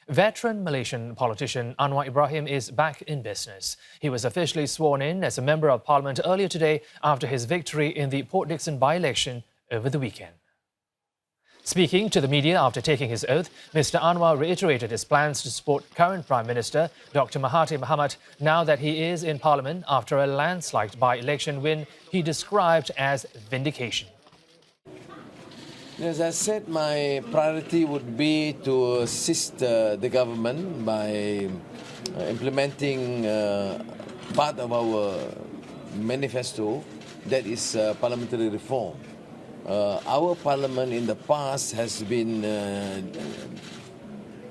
Veteran Malaysian politician Anwar Ibrahim is back in business. He was officially sworn in as a Member of Parliament earlier today after his victory in the Port Dickson by-election over the weekend. Speaking to the media after taking his oath, Mr. Anwar reiterated his plans to support current Prime Minister Dr. Mahathir now that he is in Parliament after a landslide by-election win he described as vindication. As I said, my priority would be to assist the government by implementing part of our manifesto, that is parliamentary reform. Our parliament in the past has been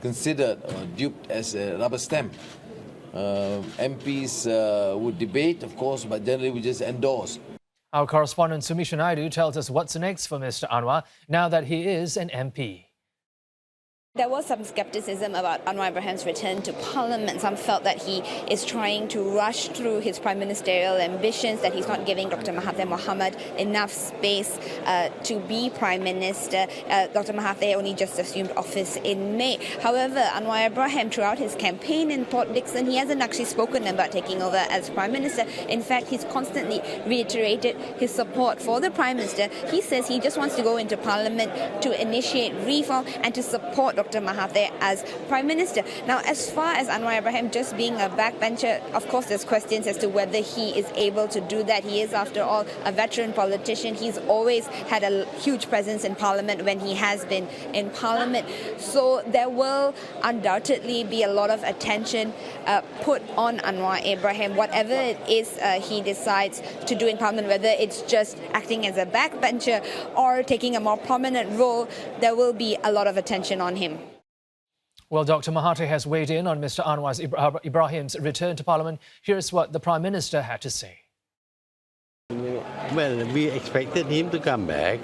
considered or duped as a rubber stamp. MPs would debate, of course, but generally we just endorse. Our correspondent Sumisha Naidu tells us what's next for Mr. Anwar now that he is an MP. There was some skepticism about Anwar Ibrahim's return to Parliament. Some felt that he is trying to rush through his prime ministerial ambitions, that he's not giving Dr. Mahathir Mohamad enough space to be Prime Minister. Dr. Mahathir only just assumed office in May. However, Anwar Ibrahim, throughout his campaign in Port Dickson, he hasn't actually spoken about taking over as Prime Minister. In fact, he's constantly reiterated his support for the Prime Minister. He says he just wants to go into Parliament to initiate reform and to support Dr. Mahathir as Prime Minister. Now, as far as Anwar Ibrahim just being a backbencher, of course there's questions as to whether he is able to do that. He is, after all, a veteran politician. He's always had a huge presence in Parliament when he has been in Parliament. So there will undoubtedly be a lot of attention put on Anwar Ibrahim, whatever it is he decides to do in Parliament, whether it's just acting as a backbencher or taking a more prominent role, there will be a lot of attention on him. Well, Dr. Mahathir has weighed in on Mr. Anwar Ibrahim's return to Parliament. Here's what the Prime Minister had to say. Well, we expected him to come back.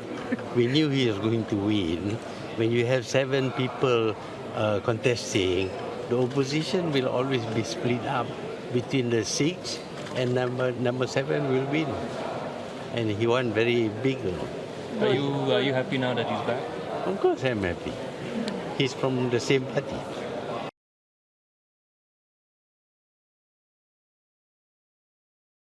We knew he was going to win. When you have 7 people contesting, the opposition will always be split up between the 6 and number 7 will win. And he won very big. Are you happy now that he's back? Of course I'm happy. He's from the same party.